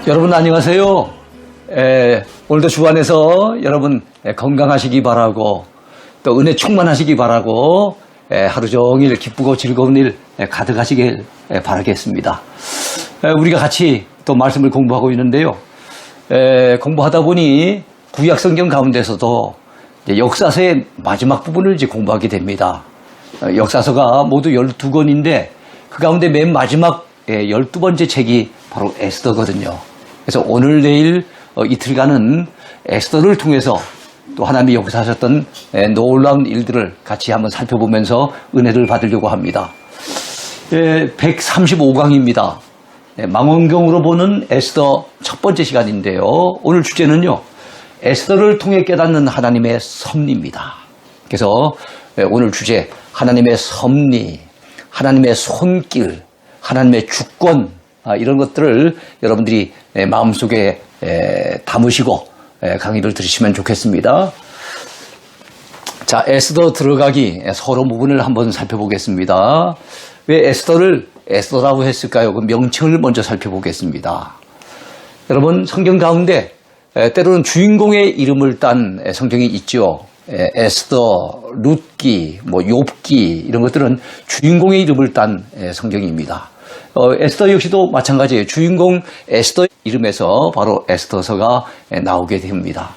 여러분 안녕하세요. 오늘도 주 안에서 여러분 건강하시기 바라고 또 은혜 충만하시기 바라고 하루 종일 기쁘고 즐거운 일 가득하시길 바라겠습니다. 우리가 같이 또 말씀을 공부하고 있는데요. 공부하다 보니 구약성경 가운데서도 역사서의 마지막 부분을 이제 공부하게 됩니다. 역사서가 모두 12권인데 그 가운데 맨 마지막 12번째 책이 바로 에스더거든요. 그래서 오늘 내일 이틀간은 에스더를 통해서 또 하나님이 역사하셨던 놀라운 일들을 같이 한번 살펴보면서 은혜를 받으려고 합니다. 135강입니다. 망원경으로 보는 에스더 첫 번째 시간인데요. 오늘 주제는요. 에스더를 통해 깨닫는 하나님의 섭리입니다. 그래서 오늘 주제 하나님의 섭리, 하나님의 손길, 하나님의 주권 이런 것들을 여러분들이 마음속에 담으시고 강의를 들으시면 좋겠습니다. 자, 에스더 들어가기 서로 부분을 한번 살펴보겠습니다. 왜 에스더를 에스더라고 했을까요? 그 명칭을 먼저 살펴보겠습니다. 여러분 성경 가운데 때로는 주인공의 이름을 딴 성경이 있죠. 에스더, 룻기, 욥기 이런 것들은 주인공의 이름을 딴 성경입니다. 에스더 역시도 마찬가지예요. 주인공 에스더 이름에서 바로 에스더서가 나오게 됩니다.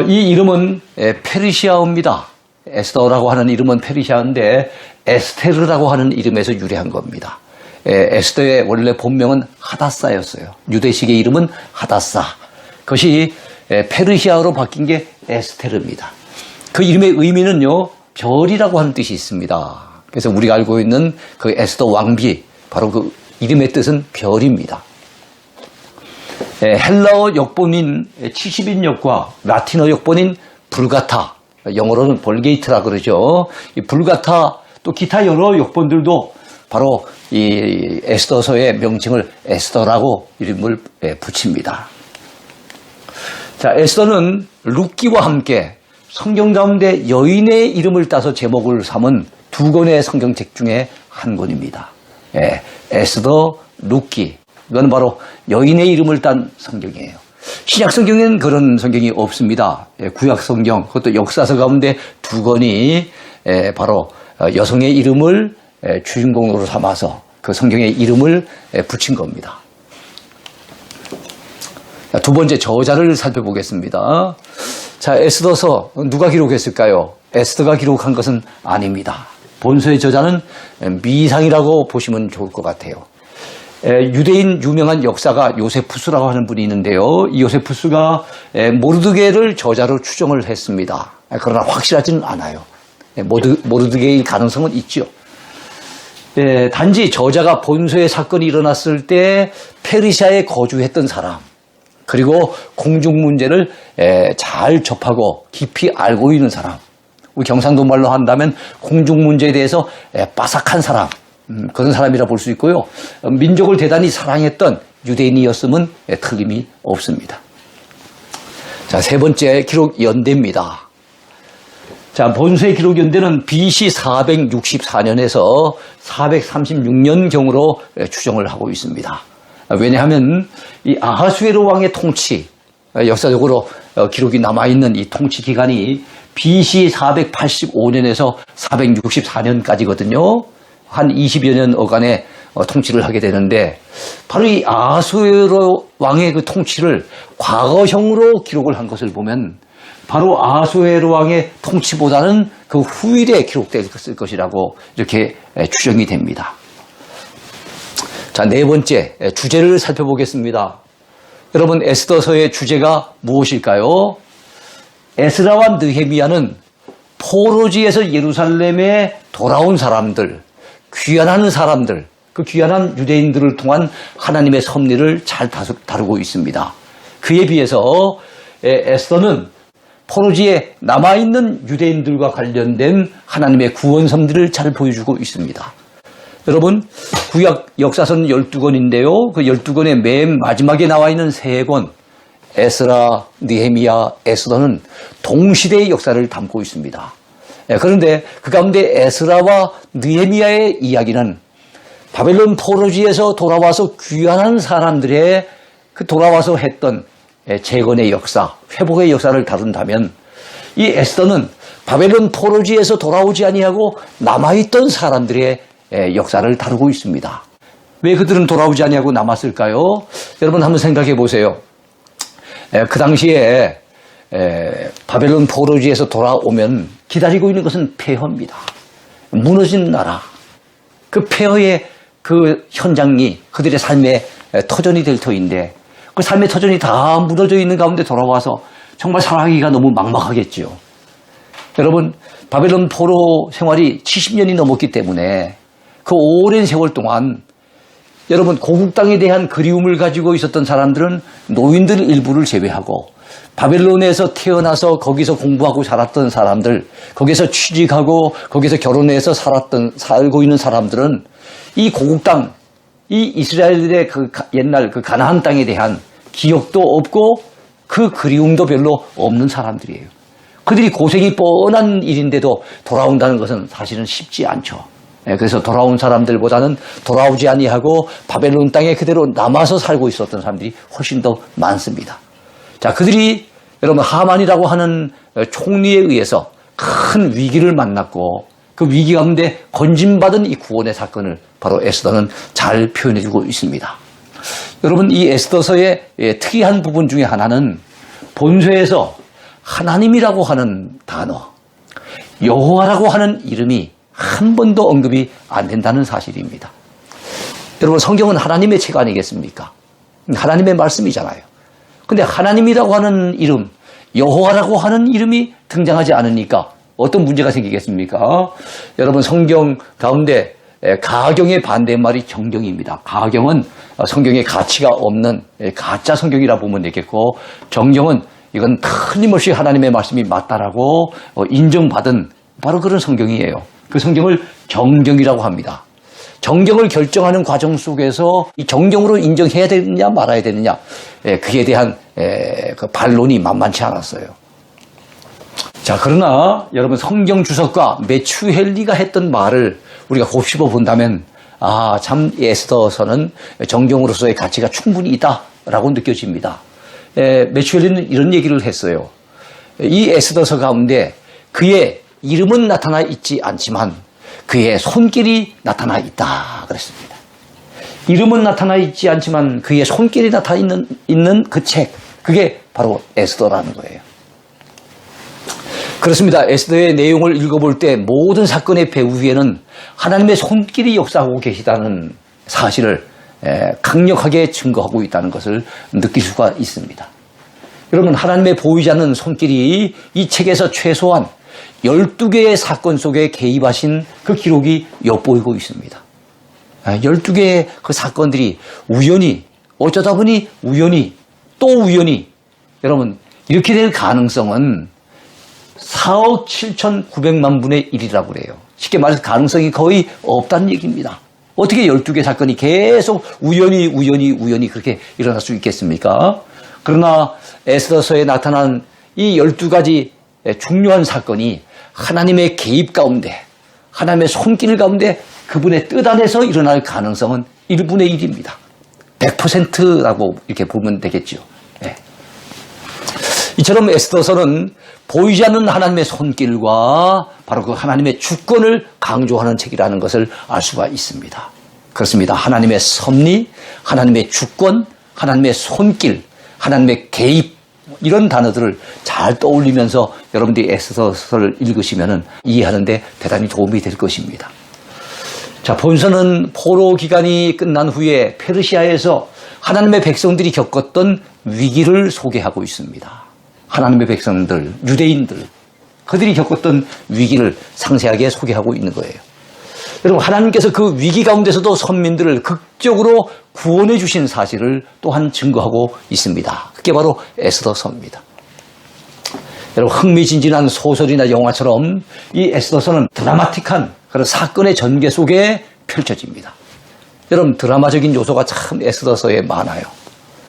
이 이름은 페르시아어입니다. 에스더라고 하는 이름은 페르시아인데 에스테르라고 하는 이름에서 유래한 겁니다. 에스더의 원래 본명은 하다사였어요. 유대식의 이름은 하다사. 그것이 페르시아어로 바뀐 게 에스테르입니다. 그 이름의 의미는요, 별이라고 하는 뜻이 있습니다. 그래서 우리가 알고 있는 그 에스더 왕비, 바로 그 이름의 뜻은 별입니다. 헬라어 역본인 70인역과 라틴어 역본인 불가타, 영어로는 볼게이트라 그러죠. 이 불가타 또 기타 여러 역본들도 바로 이 에스더서의 명칭을 에스더라고 이름을 붙입니다. 자, 에스더는 룻기와 함께 성경 가운데 여인의 이름을 따서 제목을 삼은 두 권의 성경책 중에 한 권입니다. 에스더, 룻기. 이건 바로 여인의 이름을 딴 성경이에요. 신약 성경에는 그런 성경이 없습니다. 구약 성경, 그것도 역사서 가운데 두 권이 바로 여성의 이름을 주인공으로 삼아서 그 성경의 이름을 붙인 겁니다. 두 번째 저자를 살펴보겠습니다. 자, 에스더서 누가 기록했을까요? 에스더가 기록한 것은 아닙니다. 본서의 저자는 미상이라고 보시면 좋을 것 같아요. 유대인 유명한 역사가 요세푸스라고 하는 분이 있는데요. 이 요세푸스가 모르드게를 저자로 추정을 했습니다. 그러나 확실하지는 않아요. 모르드게일 가능성은 있죠. 단지 저자가 본서의 사건이 일어났을 때 페르시아에 거주했던 사람, 그리고 공중 문제를 잘 접하고 깊이 알고 있는 사람, 우리 경상도 말로 한다면 공중 문제에 대해서 빠삭한 사람, 그런 사람이라 볼 수 있고요. 민족을 대단히 사랑했던 유대인이었음은 틀림이 없습니다. 자, 세 번째 기록 연대입니다. 자, 본서의 기록 연대는 BC 464년에서 436년경으로 추정을 하고 있습니다. 왜냐하면 이 아하수에로 왕의 통치, 역사적으로 기록이 남아있는 이 통치 기간이 BC 485년에서 464년까지거든요. 한 20여 년 어간의 통치를 하게 되는데 바로 이 아하수에로 왕의 그 통치를 과거형으로 기록을 한 것을 보면 바로 아하수에로 왕의 통치보다는 그 후일에 기록됐을 것이라고 이렇게 추정이 됩니다. 자, 네 번째 주제를 살펴보겠습니다. 여러분 에스더서의 주제가 무엇일까요? 에스라와 느헤미야는 포로지에서 예루살렘에 돌아온 사람들, 귀환하는 사람들, 그 귀환한 유대인들을 통한 하나님의 섭리를 잘 다루고 있습니다. 그에 비해서 에스더는 포로지에 남아있는 유대인들과 관련된 하나님의 구원 섭리를 잘 보여주고 있습니다. 여러분 구약 역사서는 12권인데요. 그 12권의 맨 마지막에 나와 있는 3권 에스라, 느헤미야, 에스더는 동시대의 역사를 담고 있습니다. 그런데 그 가운데 에스라와 느헤미야의 이야기는 바벨론 포로지에서 돌아와서 귀환한 사람들의 그 돌아와서 했던 재건의 역사, 회복의 역사를 다룬다면 이 에스더는 바벨론 포로지에서 돌아오지 아니하고 남아있던 사람들의 역사를 다루고 있습니다. 왜 그들은 돌아오지 아니하고 남았을까요? 여러분 한번 생각해 보세요. 그 당시에 바벨론 포로지에서 돌아오면 기다리고 있는 것은 폐허입니다. 무너진 나라. 그 폐허의 그 현장이 그들의 삶의 터전이 될 터인데 그 삶의 터전이 다 무너져 있는 가운데 돌아와서 정말 살아가기가 너무 막막하겠죠. 여러분, 바벨론 포로 생활이 70년이 넘었기 때문에 그 오랜 세월 동안 여러분 고국 땅에 대한 그리움을 가지고 있었던 사람들은 노인들 일부를 제외하고 바벨론에서 태어나서 거기서 공부하고 살았던 사람들, 거기서 취직하고 거기서 결혼해서 살고 있는 사람들은 이 고국 땅, 이 이스라엘의 그 옛날 그 가나안 땅에 대한 기억도 없고 그 그리움도 별로 없는 사람들이에요. 그들이 고생이 뻔한 일인데도 돌아온다는 것은 사실은 쉽지 않죠. 그래서 돌아온 사람들보다는 돌아오지 아니하고 바벨론 땅에 그대로 남아서 살고 있었던 사람들이 훨씬 더 많습니다. 자, 그들이 여러분 하만이라고 하는 총리에 의해서 큰 위기를 만났고 그 위기 가운데 건진받은 이 구원의 사건을 바로 에스더는 잘 표현해주고 있습니다. 여러분 이 에스더서의 특이한 부분 중에 하나는 본서에서 하나님이라고 하는 단어, 여호와라고 하는 이름이 한 번도 언급이 안 된다는 사실입니다. 여러분 성경은 하나님의 책 아니겠습니까? 하나님의 말씀이잖아요. 근데 하나님이라고 하는 이름, 여호와라고 하는 이름이 등장하지 않으니까 어떤 문제가 생기겠습니까? 여러분 성경 가운데 가경의 반대말이 정경입니다. 가경은 성경에 가치가 없는 가짜 성경이라 보면 되겠고 정경은 이건 틀림없이 하나님의 말씀이 맞다라고 인정받은 바로 그런 성경이에요. 그 성경을 정경이라고 합니다. 정경을 결정하는 과정 속에서 이 정경으로 인정해야 되느냐 말아야 되느냐 그에 대한 그 반론이 만만치 않았어요. 자, 그러나 여러분 성경 주석가 메추헬리가 했던 말을 우리가 곱씹어 본다면 참 에스더서는 정경으로서의 가치가 충분히 있다라고 느껴집니다. 메추헬리는 이런 얘기를 했어요. 이 에스더서 가운데 그의 이름은 나타나 있지 않지만 그의 손길이 나타나 있다 그랬습니다. 이름은 나타나 있지 않지만 그의 손길이 나타나 있는 그 책, 그게 바로 에스더라는 거예요. 그렇습니다. 에스더의 내용을 읽어볼 때 모든 사건의 배후 위에는 하나님의 손길이 역사하고 계시다는 사실을 강력하게 증거하고 있다는 것을 느낄 수가 있습니다. 여러분 하나님의 보이지 않는 손길이 이 책에서 최소한 12개의 사건 속에 개입하신 그 기록이 엿보이고 있습니다. 12개의 그 사건들이 우연히 어쩌다 보니 우연히 또 우연히 여러분 이렇게 될 가능성은 4억 7,900만 분의 1이라고 그래요. 쉽게 말해서 가능성이 거의 없다는 얘기입니다. 어떻게 12개 사건이 계속 우연히 그렇게 일어날 수 있겠습니까? 그러나 에스더서에 나타난 이 12가지 중요한 사건이 하나님의 개입 가운데 하나님의 손길 가운데 그분의 뜻 안에서 일어날 가능성은 1분의 1입니다. 100%라고 이렇게 보면 되겠죠. 네. 이처럼 에스더서는 보이지 않는 하나님의 손길과 바로 그 하나님의 주권을 강조하는 책이라는 것을 알 수가 있습니다. 그렇습니다. 하나님의 섭리, 하나님의 주권, 하나님의 손길, 하나님의 개입 이런 단어들을 잘 떠올리면서 여러분들이 에스더서를 읽으시면 이해하는 데 대단히 도움이 될 것입니다. 자, 본서는 포로 기간이 끝난 후에 페르시아에서 하나님의 백성들이 겪었던 위기를 소개하고 있습니다. 하나님의 백성들, 유대인들, 그들이 겪었던 위기를 상세하게 소개하고 있는 거예요. 여러분, 하나님께서 그 위기 가운데서도 선민들을 극적으로 구원해 주신 사실을 또한 증거하고 있습니다. 그게 바로 에스더서입니다. 여러분, 흥미진진한 소설이나 영화처럼 이 에스더서는 드라마틱한 그런 사건의 전개 속에 펼쳐집니다. 여러분, 드라마적인 요소가 참 에스더서에 많아요.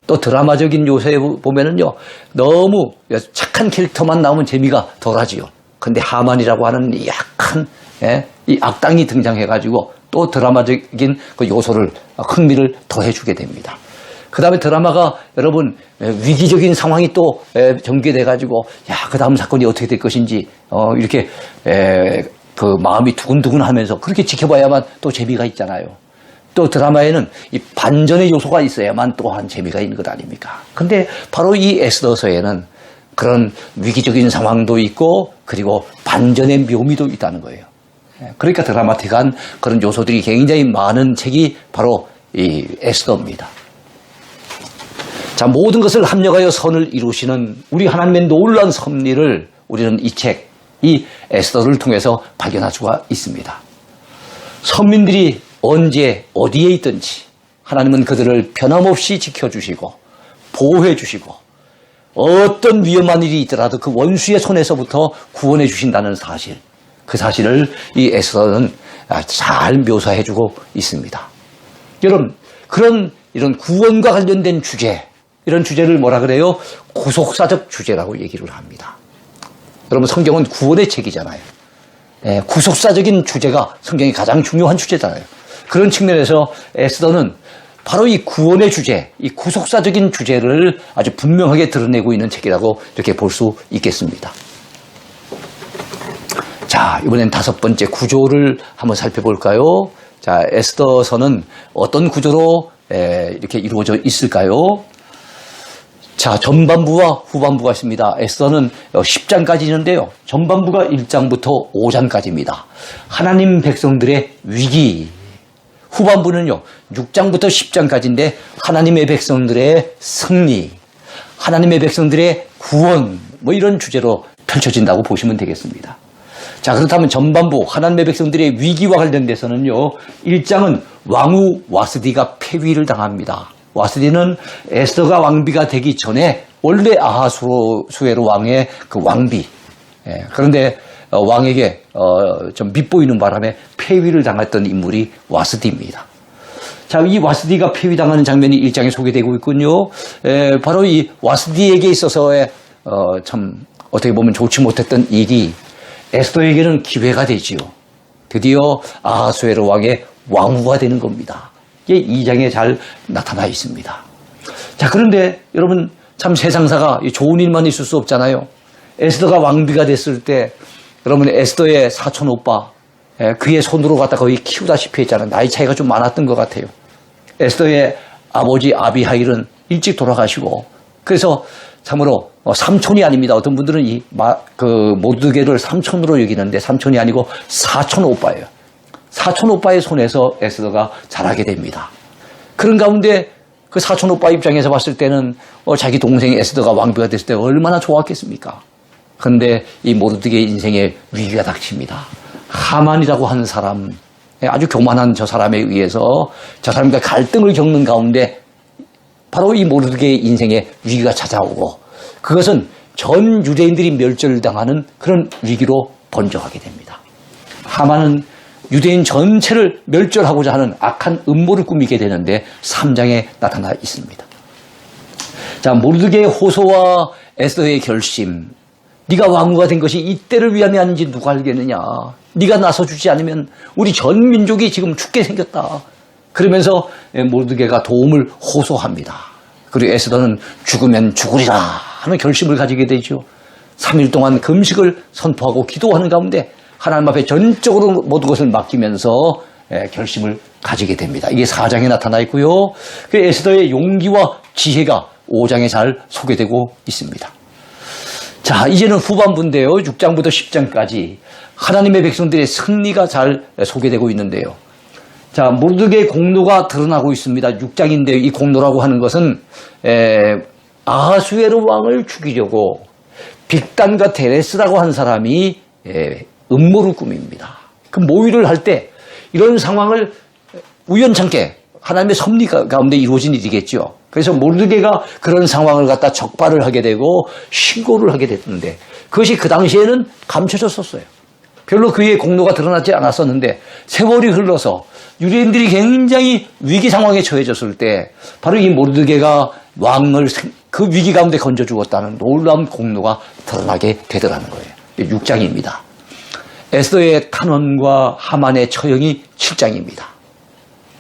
또 드라마적인 요소에 보면은요, 너무 착한 캐릭터만 나오면 재미가 덜하지요. 근데 하만이라고 하는 이 약한 이 악당이 등장해가지고 또 드라마적인 그 요소를, 흥미를 더해주게 됩니다. 그 다음에 드라마가 여러분 위기적인 상황이 또 전개돼 가지고 그 다음 사건이 어떻게 될 것인지 이렇게 그 마음이 두근두근 하면서 그렇게 지켜봐야만 또 재미가 있잖아요. 또 드라마에는 이 반전의 요소가 있어야만 또한 재미가 있는 것 아닙니까? 근데 바로 이 에스더서에는 그런 위기적인 상황도 있고 그리고 반전의 묘미도 있다는 거예요. 그러니까 드라마틱한 그런 요소들이 굉장히 많은 책이 바로 이 에스더입니다. 자, 모든 것을 합력하여 선을 이루시는 우리 하나님의 놀라운 섭리를 우리는 이 책, 이 에스더를 통해서 발견할 수가 있습니다. 선민들이 언제 어디에 있든지 하나님은 그들을 변함없이 지켜주시고 보호해 주시고 어떤 위험한 일이 있더라도 그 원수의 손에서부터 구원해 주신다는 사실, 그 사실을 이 에스더는 잘 묘사해 주고 있습니다. 여러분, 이런 구원과 관련된 주제, 이런 주제를 뭐라 그래요? 구속사적 주제라고 얘기를 합니다. 여러분, 성경은 구원의 책이잖아요. 구속사적인 주제가 성경이 가장 중요한 주제잖아요. 그런 측면에서 에스더는 바로 이 구원의 주제, 이 구속사적인 주제를 아주 분명하게 드러내고 있는 책이라고 이렇게 볼 수 있겠습니다. 자, 이번엔 5번째 구조를 한번 살펴볼까요? 자, 에스더서는 어떤 구조로 이렇게 이루어져 있을까요? 자, 전반부와 후반부가 있습니다. 에스더는 10장까지 있는데요. 전반부가 1장부터 5장까지입니다. 하나님 백성들의 위기. 후반부는요, 6장부터 10장까지인데 하나님의 백성들의 승리, 하나님의 백성들의 구원, 뭐 이런 주제로 펼쳐진다고 보시면 되겠습니다. 자, 그렇다면 전반부 하나님의 백성들의 위기와 관련돼서는요, 1장은 왕후 와스디가 폐위를 당합니다. 와스디는 에스더가 왕비가 되기 전에 원래 아하수에로 왕의 그 왕비. 그런데 왕에게 좀 밉보이는 바람에 폐위를 당했던 인물이 와스디입니다. 자, 이 와스디가 폐위당하는 장면이 1장에 소개되고 있군요. 바로 이 와스디에게 있어서의 참 어떻게 보면 좋지 못했던 일이 에스더에게는 기회가 되지요. 드디어 아하수에로 왕의 왕후가 되는 겁니다. 이게 2장에 잘 나타나 있습니다. 자, 그런데 여러분 참 세상사가 좋은 일만 있을 수 없잖아요. 에스더가 왕비가 됐을 때 여러분 에스더의 사촌 오빠 그의 손으로 갖다 거의 키우다시피 했잖아요. 나이 차이가 좀 많았던 것 같아요. 에스더의 아버지 아비하일은 일찍 돌아가시고 그래서 참으로 삼촌이 아닙니다. 어떤 분들은 모르드게를 삼촌으로 여기는데 삼촌이 아니고 사촌 오빠예요. 사촌 오빠의 손에서 에스더가 자라게 됩니다. 그런 가운데 그 사촌 오빠 입장에서 봤을 때는 자기 동생 에스더가 왕비가 됐을 때 얼마나 좋았겠습니까? 그런데 이 모르드게 인생에 위기가 닥칩니다. 하만이라고 하는 사람, 아주 교만한 저 사람에 의해서 저 사람과 갈등을 겪는 가운데 바로 이 모르드게의 인생에 위기가 찾아오고 그것은 전 유대인들이 멸절당하는 그런 위기로 번져가게 됩니다. 하만은 유대인 전체를 멸절하고자 하는 악한 음모를 꾸미게 되는데 3장에 나타나 있습니다. 자, 모르드게의 호소와 에스더의 결심, 네가 왕후가 된 것이 이때를 위함이 아닌지 누가 알겠느냐. 네가 나서주지 않으면 우리 전 민족이 지금 죽게 생겼다. 그러면서 모르드게가 도움을 호소합니다. 그리고 에스더는 죽으면 죽으리라 하는 결심을 가지게 되죠. 3일 동안 금식을 선포하고 기도하는 가운데 하나님 앞에 전적으로 모든 것을 맡기면서 결심을 가지게 됩니다. 이게 4장에 나타나 있고요. 그 에스더의 용기와 지혜가 5장에 잘 소개되고 있습니다. 자, 이제는 후반부인데요. 6장부터 10장까지 하나님의 백성들의 승리가 잘 소개되고 있는데요. 자, 모르드게의 공로가 드러나고 있습니다. 6장인데요. 이 공로라고 하는 것은 아하수에로 왕을 죽이려고 빅단과 데레스라고 하는 사람이 음모를 꾸밉니다. 그 모의를 할 때 이런 상황을 우연찮게 하나님의 섭리 가운데 이루어진 일이겠죠. 그래서 모르드게가 그런 상황을 갖다 적발을 하게 되고 신고를 하게 됐는데 그것이 그 당시에는 감춰졌었어요. 별로 그의 공로가 드러나지 않았었는데 세월이 흘러서 유대인들이 굉장히 위기 상황에 처해졌을 때 바로 이 모르드게가 왕을 그 위기 가운데 건져 주었다는 놀라운 공로가 드러나게 되더라는 거예요. 6장입니다. 에스더의 탄원과 하만의 처형이 7장입니다.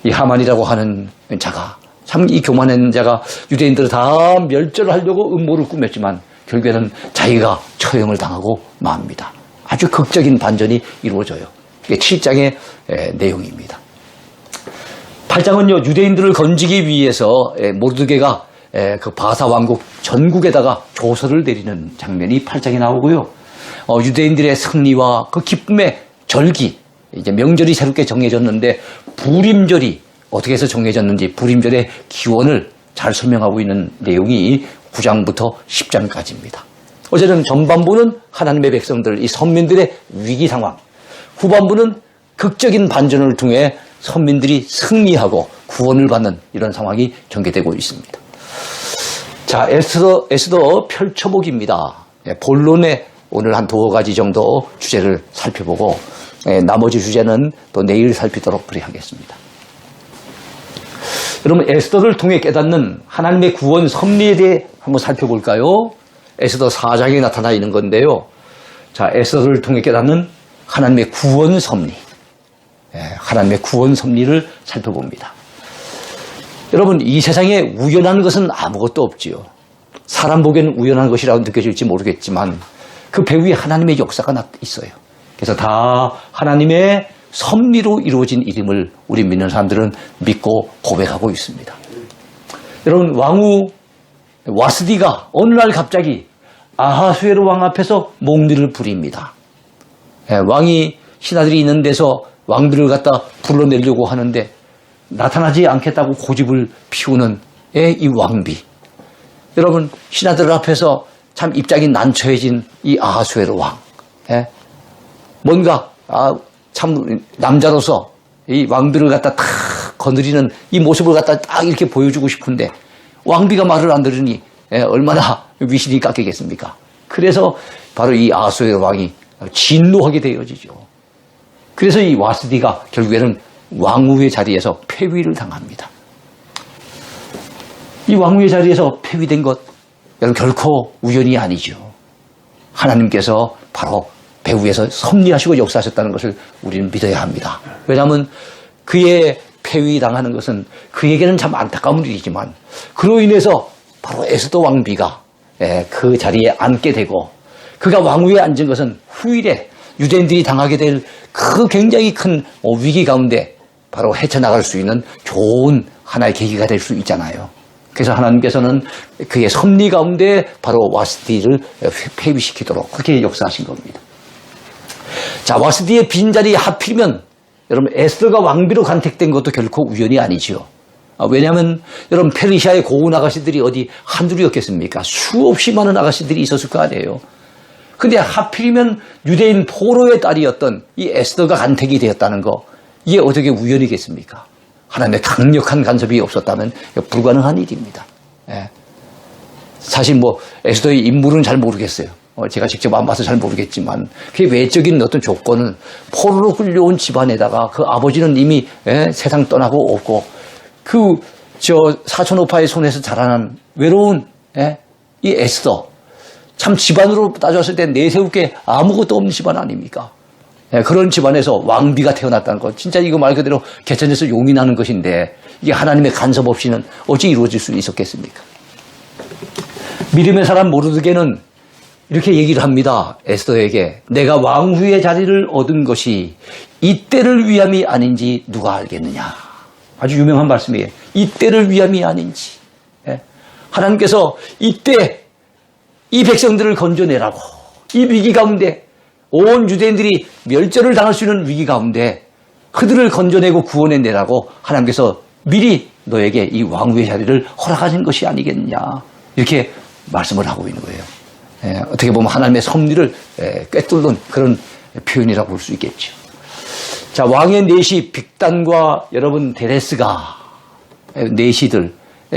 이 하만이라고 하는 자가, 참 이 교만한 자가 유대인들을 다 멸절하려고 음모를 꾸몄지만 결국에는 자기가 처형을 당하고 맙니다. 아주 극적인 반전이 이루어져요. 이게 7장의 내용입니다. 8장은요, 유대인들을 건지기 위해서 모르드게가 그 바사 왕국 전국에다가 조서를 내리는 장면이 8장에 나오고요. 유대인들의 승리와 그 기쁨의 절기, 이제 명절이 새롭게 정해졌는데 부림절이 어떻게 해서 정해졌는지 부림절의 기원을 잘 설명하고 있는 내용이 9장부터 10장까지입니다. 어제는 전반부는 하나님의 백성들, 이 선민들의 위기 상황, 후반부는 극적인 반전을 통해 선민들이 승리하고 구원을 받는 이런 상황이 전개되고 있습니다. 자, 에스더 펼쳐보기입니다. 본론에 오늘 한 2가지 정도 주제를 살펴보고 나머지 주제는 또 내일 살피도록 그리하겠습니다. 여러분, 에스더를 통해 깨닫는 하나님의 구원 섭리에 대해 한번 살펴볼까요? 에스더 4장에 나타나 있는 건데요. 자, 에스더를 통해 깨닫는 하나님의 구원 섭리, 하나님의 구원 섭리를 살펴봅니다. 여러분, 이 세상에 우연한 것은 아무것도 없지요. 사람 보기에는 우연한 것이라고 느껴질지 모르겠지만 그 배후에 하나님의 역사가 있어요. 그래서 다 하나님의 섭리로 이루어진 일임을 우리 믿는 사람들은 믿고 고백하고 있습니다. 여러분, 왕후 와스디가 어느 날 갑자기 아하수에로 왕 앞에서 몽리를 부립니다. 왕이 신하들이 있는 데서 왕비를 갖다 불러내려고 하는데 나타나지 않겠다고 고집을 피우는 이 왕비. 여러분, 신하들 앞에서 참 입장이 난처해진 이 아하수에로 왕. 뭔가 참 남자로서 이 왕비를 갖다 탁 거느리는 이 모습을 갖다 딱 이렇게 보여주고 싶은데 왕비가 말을 안 들으니 얼마나 위신이 깎이겠습니까? 그래서 바로 이 아하수에로 왕이 진노하게 되어지죠. 그래서 이 와스디가 결국에는 왕후의 자리에서 폐위를 당합니다. 이 왕후의 자리에서 폐위된 것, 여러분, 결코 우연이 아니죠. 하나님께서 바로 배후에서 섭리하시고 역사하셨다는 것을 우리는 믿어야 합니다. 왜냐하면 그의 폐위당하는 것은 그에게는 참 안타까운 일이지만 그로 인해서 바로 에스더 왕비가 그 자리에 앉게 되고 그가 왕위에 앉은 것은 후일에 유대인들이 당하게 될 그 굉장히 큰 위기 가운데 바로 헤쳐나갈 수 있는 좋은 하나의 계기가 될 수 있잖아요. 그래서 하나님께서는 그의 섭리 가운데 바로 와스디를 폐위시키도록 그렇게 역사하신 겁니다. 자, 와스디의 빈자리에 하필이면 여러분 에스더가 왕비로 간택된 것도 결코 우연이 아니죠. 왜냐하면 여러분 페르시아의 고운 아가씨들이 어디 한둘이었겠습니까? 수없이 많은 아가씨들이 있었을 거 아니에요. 근데 하필이면 유대인 포로의 딸이었던 이 에스더가 간택이 되었다는 거, 이게 어떻게 우연이겠습니까? 하나님의 강력한 간섭이 없었다면 불가능한 일입니다. 사실 에스더의 인물은 잘 모르겠어요. 제가 직접 안 봐서 잘 모르겠지만 그게 외적인 어떤 조건은 포로로 끌려온 집안에다가 그 아버지는 이미 세상 떠나고 없고 사촌 오빠의 손에서 자라난 외로운 이 에스더, 참 집안으로 따졌을 때 내세울 게 아무것도 없는 집안 아닙니까? 그런 집안에서 왕비가 태어났다는 것, 진짜 이거 말 그대로 개천에서 용이 나는 것인데 이게 하나님의 간섭 없이는 어찌 이루어질 수 있었겠습니까? 믿음의 사람 모르드게는 이렇게 얘기를 합니다. 에스더에게 내가 왕후의 자리를 얻은 것이 이때를 위함이 아닌지 누가 알겠느냐. 아주 유명한 말씀이에요. 이때를 위함이 아닌지. 하나님께서 이때 이 백성들을 건져내라고, 이 위기 가운데 온 유대인들이 멸절을 당할 수 있는 위기 가운데 그들을 건져내고 구원해내라고 하나님께서 미리 너에게 이 왕후의 자리를 허락하신 것이 아니겠느냐, 이렇게 말씀을 하고 있는 거예요. 어떻게 보면 하나님의 섭리를 꿰뚫는 그런 표현이라고 볼 수 있겠죠. 자, 왕의 내시 빅단과 여러분 데레스가, 내시들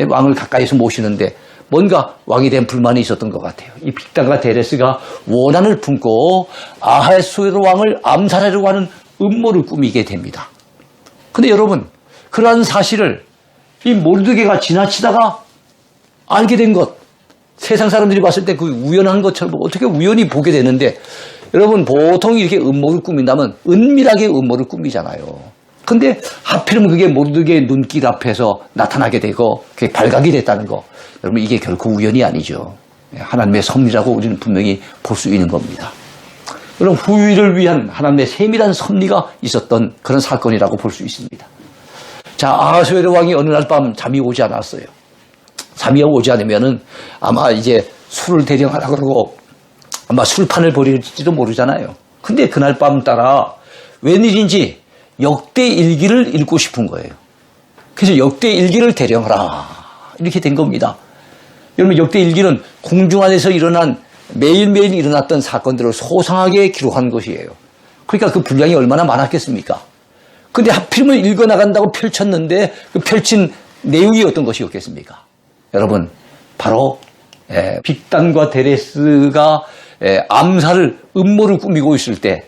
왕을 가까이서 모시는데 뭔가 왕에 대한 불만이 있었던 것 같아요. 이 빅단과 데레스가 원한을 품고 아하수에로 왕을 암살하려고 하는 음모를 꾸미게 됩니다. 근데 여러분, 그러한 사실을 이 모르드게가 지나치다가 알게 된 것, 세상 사람들이 봤을 때 그 우연한 것처럼 어떻게 우연히 보게 되는데 여러분 보통 이렇게 음모를 꾸민다면 은밀하게 음모를 꾸미잖아요. 근데 하필이면 그게 모르게 눈길 앞에서 나타나게 되고 그게 발각이 됐다는 거. 여러분 이게 결코 우연이 아니죠. 하나님의 섭리라고 우리는 분명히 볼 수 있는 겁니다. 여러분 후일을 위한 하나님의 세밀한 섭리가 있었던 그런 사건이라고 볼 수 있습니다. 자, 아하수에로 왕이 어느 날 밤 잠이 오지 않았어요. 잠이 오지 않으면은 아마 이제 술을 대령하라 그러고 아마 술판을 벌일지도 모르잖아요. 근데 그날 밤 따라 웬일인지 역대 일기를 읽고 싶은 거예요. 그래서 역대 일기를 대령하라 이렇게 된 겁니다. 여러분 역대 일기는 궁중 안에서 일어난 매일매일 일어났던 사건들을 소상하게 기록한 것이에요. 그러니까 그 분량이 얼마나 많았겠습니까? 근데 하필이면 읽어나간다고 펼쳤는데 그 펼친 내용이 어떤 것이었겠습니까? 여러분 바로 빅단과 데레스가 암살을 음모를 꾸미고 있을 때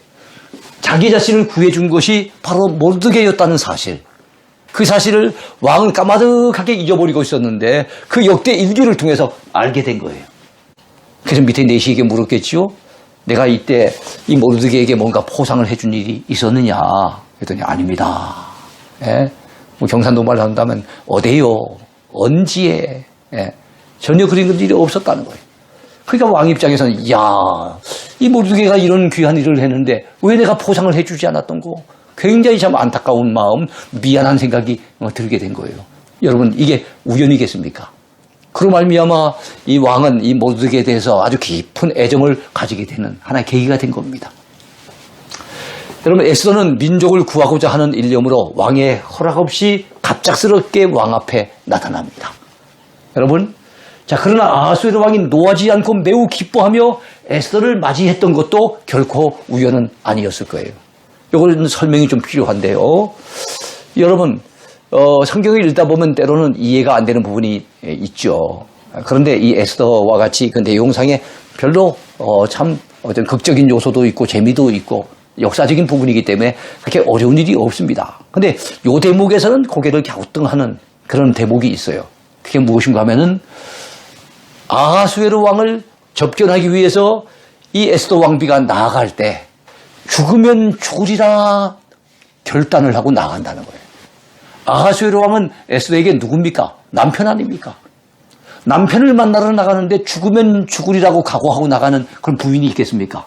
자기 자신을 구해준 것이 바로 모르드게였다는 사실. 그 사실을 왕은 까마득하게 잊어버리고 있었는데 그 역대 일기를 통해서 알게 된 거예요. 그래서 밑에 내시에게 물었겠지요. 내가 이때 이 모르드게에게 뭔가 포상을 해준 일이 있었느냐. 그랬더니 아닙니다. 뭐 경상도 말로 한다면 어디요? 언지에. 전혀 그런 일이 없었다는 거예요. 그러니까 왕 입장에서는 이 모르드게가 이런 귀한 일을 했는데 왜 내가 포상을 해주지 않았던 거? 굉장히 참 안타까운 마음, 미안한 생각이 들게 된 거예요. 여러분 이게 우연이겠습니까? 그로 말미암아 이 왕은 이 모르드게에 대해서 아주 깊은 애정을 가지게 되는 하나의 계기가 된 겁니다. 여러분 에스더는 민족을 구하고자 하는 일념으로 왕의 허락 없이 갑작스럽게 왕 앞에 나타납니다. 여러분 자, 그러나 아하수에로 왕이 노하지 않고 매우 기뻐하며 에스더를 맞이했던 것도 결코 우연은 아니었을 거예요. 이거는 설명이 좀 필요한데요. 여러분, 성경을 읽다 보면 때로는 이해가 안 되는 부분이 있죠. 그런데 이 에스더와 같이 그 내용상에 별로 참 어떤 극적인 요소도 있고 재미도 있고 역사적인 부분이기 때문에 그렇게 어려운 일이 없습니다. 근데 이 대목에서는 고개를 갸우뚱하는 그런 대목이 있어요. 그게 무엇인가 하면은 아하수에로 왕을 접견하기 위해서 이 에스더 왕비가 나아갈 때 죽으면 죽으리라 결단을 하고 나간다는 거예요. 아하수에로 왕은 에스더에게 누굽니까? 남편 아닙니까? 남편을 만나러 나가는데 죽으면 죽으리라고 각오하고 나가는 그런 부인이 있겠습니까?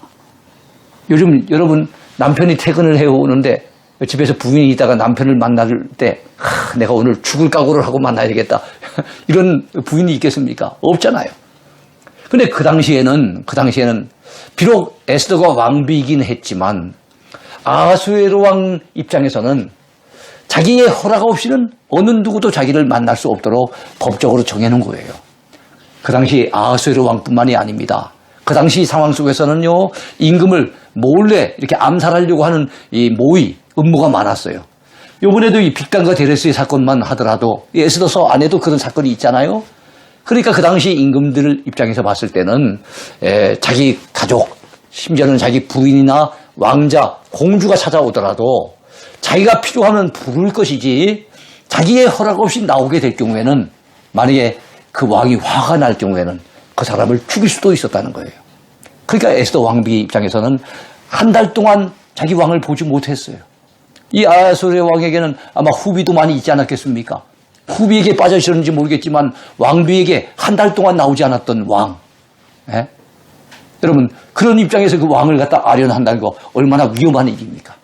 요즘 여러분 남편이 퇴근을 해오는데 집에서 부인이 있다가 남편을 만날 때 내가 오늘 죽을 각오를 하고 만나야 되겠다 이런 부인이 있겠습니까? 없잖아요. 근데 그 당시에는 비록 에스더가 왕비이긴 했지만 아하수에로 왕 입장에서는 자기의 허락 없이는 어느 누구도 자기를 만날 수 없도록 법적으로 정해놓은 거예요. 그 당시 아하수에로 왕뿐만이 아닙니다. 그 당시 상황 속에서는요, 임금을 몰래 이렇게 암살하려고 하는 이 모의, 음모가 많았어요. 이번에도 이 빅단과 데레스의 사건만 하더라도 에스더서 안에도 그런 사건이 있잖아요. 그러니까 그 당시 임금들 입장에서 봤을 때는 자기 가족, 심지어는 자기 부인이나 왕자, 공주가 찾아오더라도 자기가 필요하면 부를 것이지 자기의 허락 없이 나오게 될 경우에는 만약에 그 왕이 화가 날 경우에는 그 사람을 죽일 수도 있었다는 거예요. 그러니까 에스더 왕비 입장에서는 한 달 동안 자기 왕을 보지 못했어요. 이 아하수에로 왕에게는 아마 후비도 많이 있지 않았겠습니까? 후비에게 빠져 있었는지 모르겠지만 왕비에게 한 달 동안 나오지 않았던 왕. 여러분 그런 입장에서 그 왕을 갖다 아련한다는 거 얼마나 위험한 일입니까?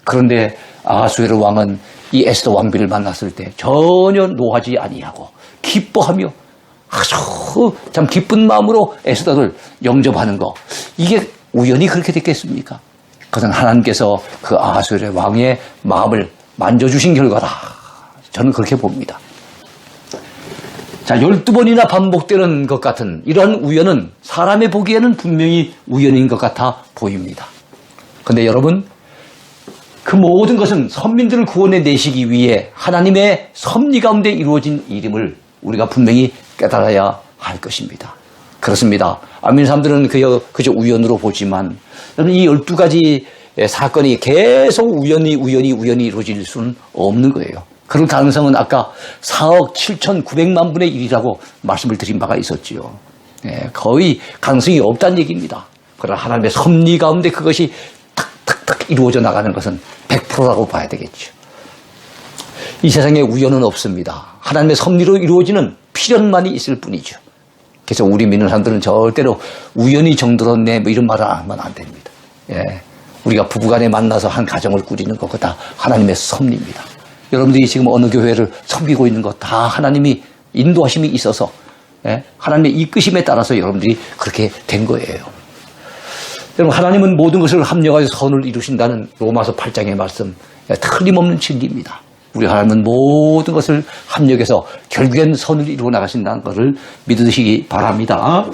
그런데 아하수에로 왕은 이 에스더 왕비를 만났을 때 전혀 노하지 아니하고 기뻐하며 아주 참 기쁜 마음으로 에스더를 영접하는 거, 이게 우연히 그렇게 됐겠습니까? 그것은 하나님께서 그 아하수에로 왕의 마음을 만져주신 결과다. 저는 그렇게 봅니다. 자, 12번이나 반복되는 것 같은 이러한 우연은 사람의 보기에는 분명히 우연인 것 같아 보입니다. 그런데 여러분, 그 모든 것은 선민들을 구원해 내시기 위해 하나님의 섭리 가운데 이루어진 일임을 우리가 분명히 깨달아야 할 것입니다. 그렇습니다. 아민 사람들은 그저 우연으로 보지만 여러분 이 12가지 사건이 계속 우연히 이루어질 수는 없는 거예요. 그런 가능성은 아까 4억 7,900만 분의 1이라고 말씀을 드린 바가 있었지요. 거의 가능성이 없다는 얘기입니다. 그러나 하나님의 섭리 가운데 그것이 탁탁탁 이루어져 나가는 것은 100%라고 봐야 되겠죠. 이 세상에 우연은 없습니다. 하나님의 섭리로 이루어지는 필연만이 있을 뿐이죠. 그래서 우리 믿는 사람들은 절대로 우연히 정들었네 뭐 이런 말을 하면 안 됩니다. 예. 우리가 부부간에 만나서 한 가정을 꾸리는 것, 그거 다 하나님의 섭리입니다. 여러분들이 지금 어느 교회를 섬기고 있는 것 다 하나님이 인도하심이 있어서, 예? 하나님의 이끄심에 따라서 여러분들이 그렇게 된 거예요. 여러분, 하나님은 모든 것을 합력하여 선을 이루신다는 로마서 8장의 말씀, 예, 틀림없는 진리입니다. 우리 하나님은 모든 것을 합력해서 결국엔 선을 이루어 나가신다는 것을 믿으시기 바랍니다.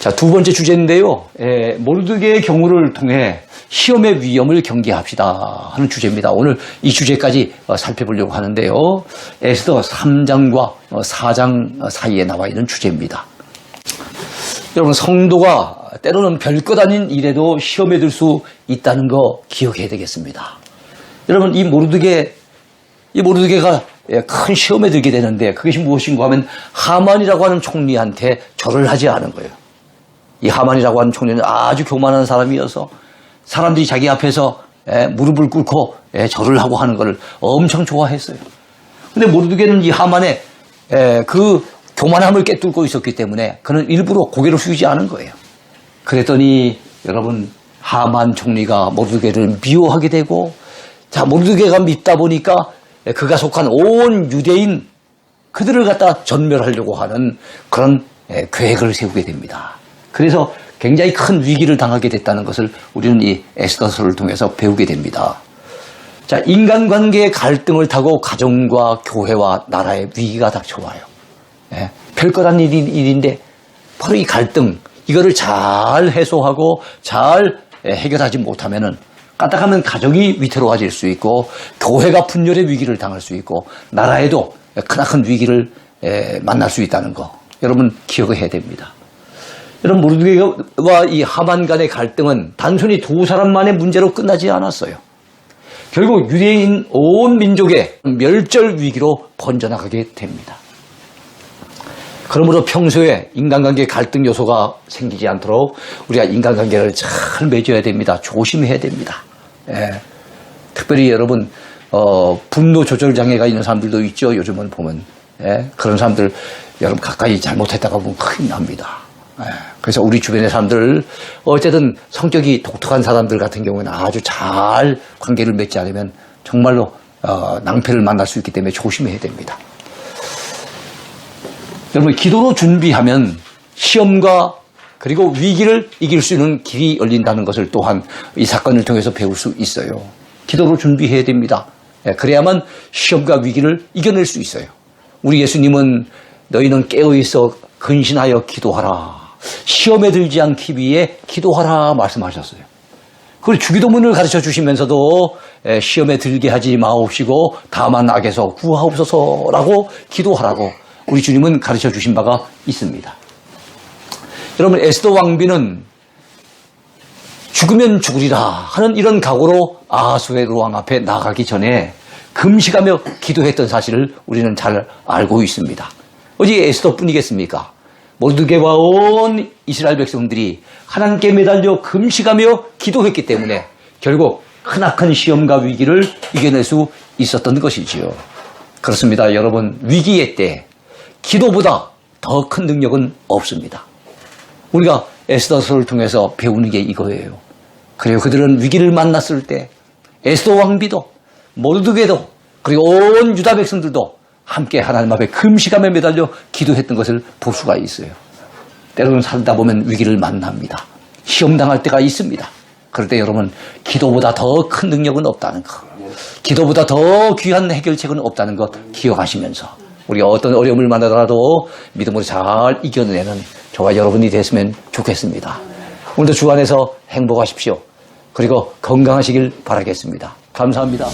자, 두 번째 주제인데요. 모르드게의 경우를 통해 시험의 위험을 경계합시다 하는 주제입니다. 오늘 이 주제까지 살펴보려고 하는데요. 에스더 3장과 4장 사이에 나와 있는 주제입니다. 여러분, 성도가 때로는 별것 아닌 일에도 시험에 들 수 있다는 거 기억해야 되겠습니다. 여러분, 이 모르드게가 큰 시험에 들게 되는데 그것이 무엇인가 하면 하만이라고 하는 총리한테 절을 하지 않은 거예요. 이 하만이라고 하는 총리는 아주 교만한 사람이어서 사람들이 자기 앞에서 무릎을 꿇고 절을 하고 하는 것을 엄청 좋아했어요. 근데 모르드게는 이 하만의 그 교만함을 꿰뚫고 있었기 때문에 그는 일부러 고개를 숙이지 않은 거예요. 그랬더니 여러분, 하만 총리가 모르드게를 미워하게 되고, 자, 모르드게가 밉다 보니까 그가 속한 온 유대인 그들을 갖다 전멸하려고 하는 그런 계획을 세우게 됩니다. 그래서 굉장히 큰 위기를 당하게 됐다는 것을 우리는 이 에스더서를 통해서 배우게 됩니다. 자, 인간관계의 갈등을 타고 가정과 교회와 나라의 위기가 닥쳐와요. 별것 아닌 일인데 바로 이 갈등, 이거를 잘 해소하고 잘 해결하지 못하면은 까딱하면 가정이 위태로워질 수 있고, 교회가 분열의 위기를 당할 수 있고, 나라에도 크나큰 위기를 만날 수 있다는 거 여러분 기억을 해야 됩니다. 여러분, 모르드게와 이 하만 간의 갈등은 단순히 두 사람만의 문제로 끝나지 않았어요. 결국 유대인 온 민족의 멸절 위기로 번져나가게 됩니다. 그러므로 평소에 인간관계 갈등 요소가 생기지 않도록 우리가 인간관계를 잘 맺어야 됩니다. 조심해야 됩니다. 특별히 여러분, 분노 조절 장애가 있는 사람들도 있죠. 요즘은 보면. 그런 사람들 여러분 가까이 잘못했다가 보면 큰일 납니다. 그래서 우리 주변의 사람들, 어쨌든 성격이 독특한 사람들 같은 경우에는 아주 잘 관계를 맺지 않으면 정말로 낭패를 만날 수 있기 때문에 조심해야 됩니다. 여러분, 기도로 준비하면 시험과 그리고 위기를 이길 수 있는 길이 열린다는 것을 또한 이 사건을 통해서 배울 수 있어요. 기도로 준비해야 됩니다. 그래야만 시험과 위기를 이겨낼 수 있어요. 우리 예수님은 너희는 깨어있어 근신하여 기도하라. 시험에 들지 않기 위해 기도하라 말씀하셨어요. 그리고 주기도문을 가르쳐 주시면서도 시험에 들게 하지 마옵시고 다만 악에서 구하옵소서라고 기도하라고 우리 주님은 가르쳐 주신 바가 있습니다. 여러분, 에스더 왕비는 죽으면 죽으리라 하는 이런 각오로 아하수에로 왕 앞에 나가기 전에 금식하며 기도했던 사실을 우리는 잘 알고 있습니다. 어디 에스더뿐이겠습니까? 모르드게와 온 이스라엘 백성들이 하나님께 매달려 금식하며 기도했기 때문에 결국 크나큰 시험과 위기를 이겨낼 수 있었던 것이지요. 그렇습니다. 여러분, 위기의 때 기도보다 더 큰 능력은 없습니다. 우리가 에스더서를 통해서 배우는 게 이거예요. 그리고 그들은 위기를 만났을 때 에스더 왕비도 모르드게도 그리고 온 유다 백성들도 함께 하나님 앞에 금식하며 매달려 기도했던 것을 볼 수가 있어요. 때로는 살다 보면 위기를 만납니다. 시험당할 때가 있습니다. 그럴 때 여러분, 기도보다 더 큰 능력은 없다는 것, 기도보다 더 귀한 해결책은 없다는 것 기억하시면서 우리가 어떤 어려움을 만나더라도 믿음으로 잘 이겨내는 저와 여러분이 됐으면 좋겠습니다. 오늘도 주 안에서 행복하십시오. 그리고 건강하시길 바라겠습니다. 감사합니다.